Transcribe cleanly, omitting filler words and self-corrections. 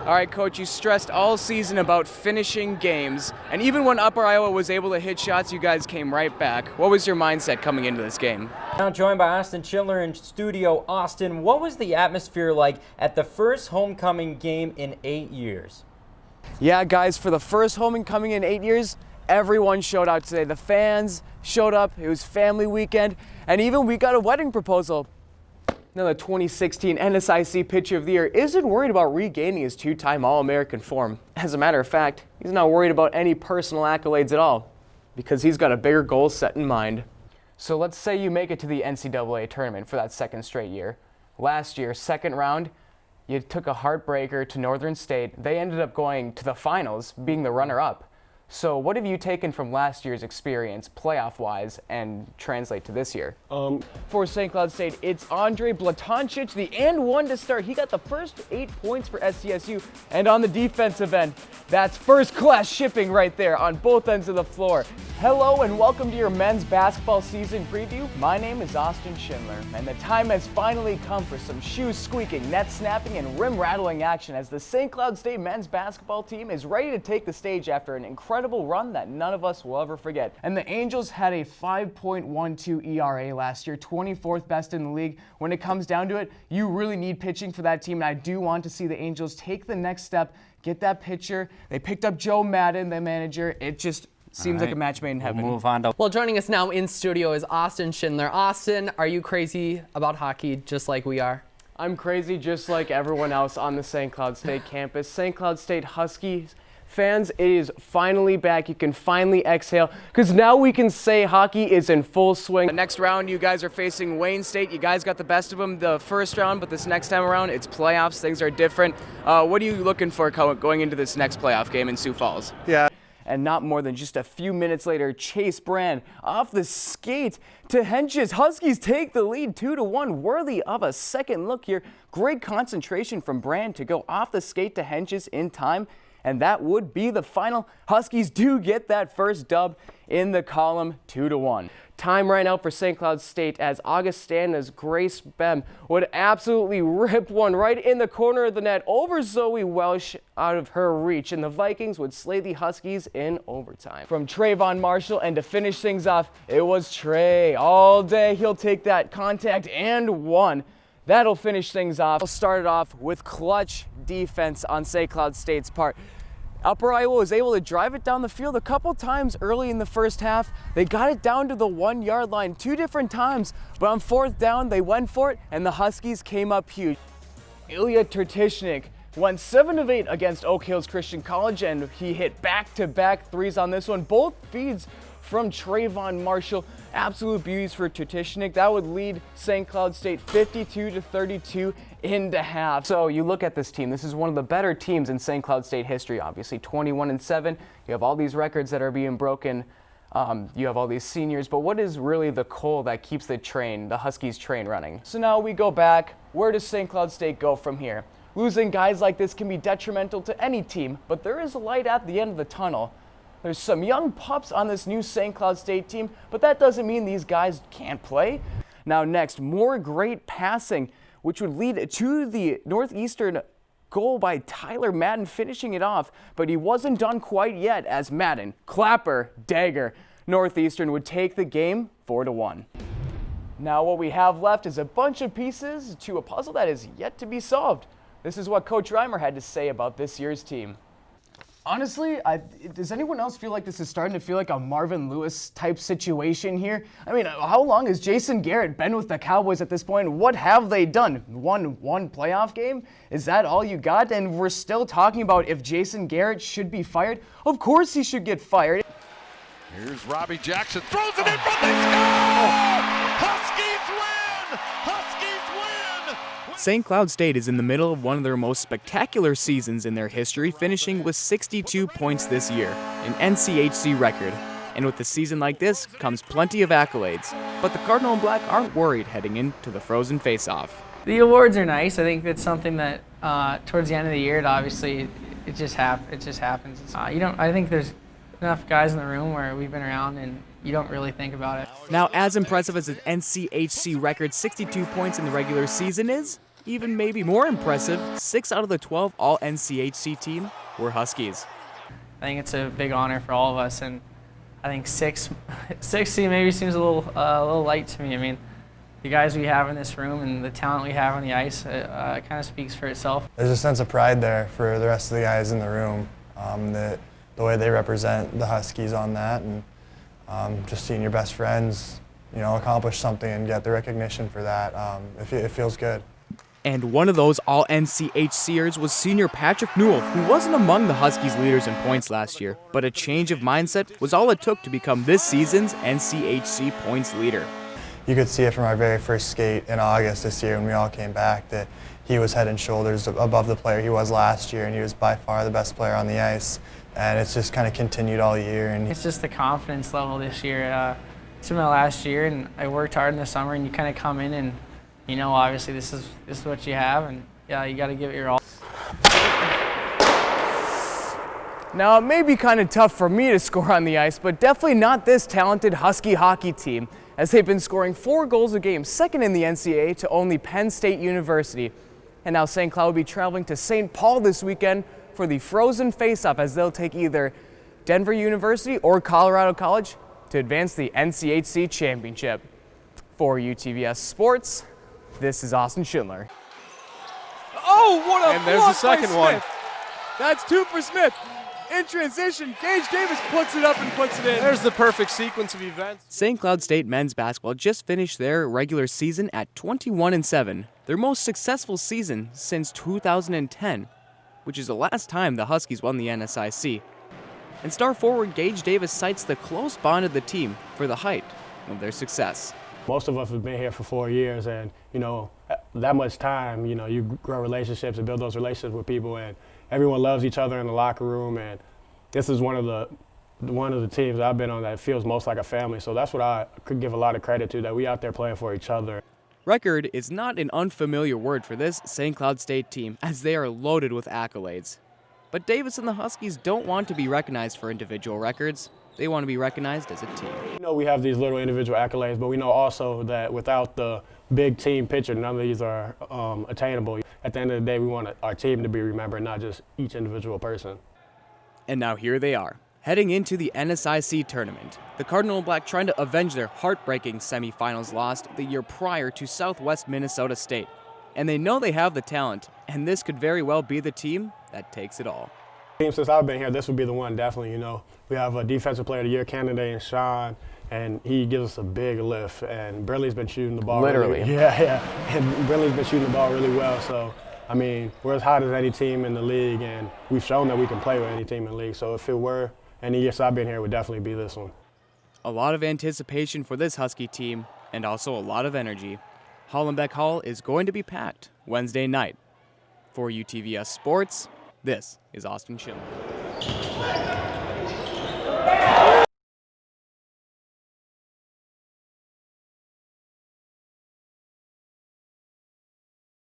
All right, Coach, you stressed all season about finishing games, and even when Upper Iowa was able to hit shots, you guys came right back. What was your mindset coming into this game? Now joined by Austin Schindler in studio. Austin, what was the atmosphere like at the first homecoming game in 8 years? Yeah, guys, for the first homecoming in 8 years, everyone showed out today. The fans showed up, it was family weekend, and even we got a wedding proposal. Now, the 2016 NSIC Pitcher of the Year isn't worried about regaining his two-time All-American form. As a matter of fact, he's not worried about any personal accolades at all, because he's got a bigger goal set in mind. So let's say you make it to the NCAA tournament for that second straight year. Last year, second round, you took a heartbreaker to Northern State. They ended up going to the finals, being the runner-up. So what have you taken from last year's experience, playoff-wise, and translate to this year? For St. Cloud State, it's Andre Blatoncic, the and one to start. He got the first 8 points for SCSU. And on the defensive end, that's first-class shipping right there on both ends of the floor. Hello and welcome to your men's basketball season preview. My name is Austin Schindler, and the time has finally come for some shoes squeaking, net snapping, and rim rattling action as the St. Cloud State men's basketball team is ready to take the stage after an incredible run that none of us will ever forget. And the Angels had a 5.12 ERA last year, 24th best in the league. When it comes down to it, you really need pitching for that team, and I do want to see the Angels take the next step, get that pitcher. They picked up Joe Madden, the manager. It just seems like a match made in heaven. We'll move on to. Well, joining us now in studio is Austin Schindler. Austin, are you crazy about hockey just like we are? I'm crazy just like everyone else on the St. Cloud State campus. St. Cloud State Huskies fans, it is finally back. You can finally exhale because now we can say hockey is in full swing. The next round, you guys are facing Wayne State. You guys got the best of them the first round, but this next time around, it's playoffs. Things are different. What are you looking for going into this next playoff game in Sioux Falls? Yeah. And not more than just a few minutes later, Chase Brand off the skate to Henches. Huskies take the lead 2-1, worthy of a second look here. Great concentration from Brand to go off the skate to Henches in time. And that would be the final. Huskies do get that first dub in the column, 2-1. Time right now for St. Cloud State as Augustana's Grace Bem would absolutely rip one right in the corner of the net over Zoe Welsh out of her reach, and the Vikings would slay the Huskies in overtime. From Trayvon Marshall, and to finish things off, it was Trey all day. He'll take that contact and one. That'll finish things off. We'll start it off with clutch defense on St. Cloud State's part. Upper Iowa was able to drive it down the field a couple times early in the first half. They got it down to the 1 yard line 2 different times, but on fourth down, they went for it, and the Huskies came up huge. Ilya Tertishnik went 7 of 8 against Oak Hills Christian College, and he hit back-to-back threes on this one. Both feeds from Trayvon Marshall. Absolute beauties for Tertishnik. That would lead St. Cloud State 52-32 into half. So you look at this team. This is one of the better teams in St. Cloud State history, obviously. 21-7. You have all these records that are being broken. You have all these seniors. But what is really the coal that keeps the Huskies train running? So now we go back. Where does St. Cloud State go from here? Losing guys like this can be detrimental to any team, but there is a light at the end of the tunnel. There's some young pups on this new St. Cloud State team, but that doesn't mean these guys can't play. Now next, more great passing, which would lead to the Northeastern goal by Tyler Madden finishing it off, but he wasn't done quite yet as Madden, clapper, dagger. Northeastern would take the game 4-1. Now what we have left is a bunch of pieces to a puzzle that is yet to be solved. This is what Coach Reimer had to say about this year's team. Honestly, does anyone else feel like this is starting to feel like a Marvin Lewis type situation here? I mean, how long has Jason Garrett been with the Cowboys at this point? What have they done? Won one playoff game? Is that all you got? And we're still talking about if Jason Garrett should be fired? Of course he should get fired. Here's Robbie Jackson, throws it in front, they score! Huskies win! Huskies win! St. Cloud State is in the middle of one of their most spectacular seasons in their history, finishing with 62 points this year, an NCHC record. And with a season like this comes plenty of accolades. But the Cardinal and Black aren't worried heading into the Frozen Face-Off. The awards are nice. I think it's something that towards the end of the year, it just happens. I think there's enough guys in the room where we've been around and you don't really think about it. Now, as impressive as an NCHC record 62 points in the regular season is, even maybe more impressive, 6 out of the 12 All-NCHC team were Huskies. I think it's a big honor for all of us, and I think 6 maybe seems a little light to me. I mean, the guys we have in this room and the talent we have on the ice, it kind of speaks for itself. There's a sense of pride there for the rest of the guys in the room, the way they represent the Huskies on that, and just seeing your best friends, accomplish something and get the recognition for that, it feels good. And one of those All-NCHCers was senior Patrick Newell, who wasn't among the Huskies' leaders in points last year, but a change of mindset was all it took to become this season's NCHC points leader. You could see it from our very first skate in August this year when we all came back that he was head and shoulders above the player he was last year, and he was by far the best player on the ice. And it's just kind of continued all year. And it's just the confidence level this year. It's my last year, and I worked hard in the summer, and you kind of come in and, obviously this is what you have, and yeah, you got to give it your all. Now, it may be kind of tough for me to score on the ice, but definitely not this talented Husky hockey team, as they've been scoring 4 goals a game, second in the NCAA to only Penn State University. And now St. Cloud will be traveling to St. Paul this weekend for the Frozen Face-Off, as they'll take either Denver University or Colorado College to advance the NCHC Championship. For UTVS Sports, this is Austin Schindler. Oh, what a And there's block the second by one. Smith. That's 2 for Smith. In transition, Gage Davis puts it up and puts it in. There's the perfect sequence of events. St. Cloud State men's basketball just finished their regular season at 21-7, their most successful season since 2010, which is the last time the Huskies won the NSIC. And star forward Gage Davis cites the close bond of the team for the height of their success. Most of us have been here for 4 years, and that much time, you grow relationships and build those relationships with people, and everyone loves each other in the locker room. And this is one of the teams I've been on that feels most like a family. So that's what I could give a lot of credit to, that we out there playing for each other. Record is not an unfamiliar word for this St. Cloud State team, as they are loaded with accolades. But Davis and the Huskies don't want to be recognized for individual records. They want to be recognized as a team. We have these little individual accolades, but we know also that without the big team picture, none of these are attainable. At the end of the day, we want our team to be remembered, not just each individual person. And now here they are, heading into the NSIC tournament. The Cardinal Black trying to avenge their heartbreaking semifinals loss the year prior to Southwest Minnesota State. And they know they have the talent, and this could very well be the team that takes it all. Since I've been here, this would be the one, definitely. We have a Defensive Player of the Year candidate in Sean, and he gives us a big lift. And Brinley's been shooting the ball. Literally. Yeah. And Brinley's been shooting the ball really well. So, we're as hot as any team in the league, and we've shown that we can play with any team in the league. So if it were any year I've been here, it would definitely be this one. A lot of anticipation for this Husky team, and also a lot of energy. Hollenbeck Hall is going to be packed Wednesday night. For UTVS Sports, this is Austin Schindler.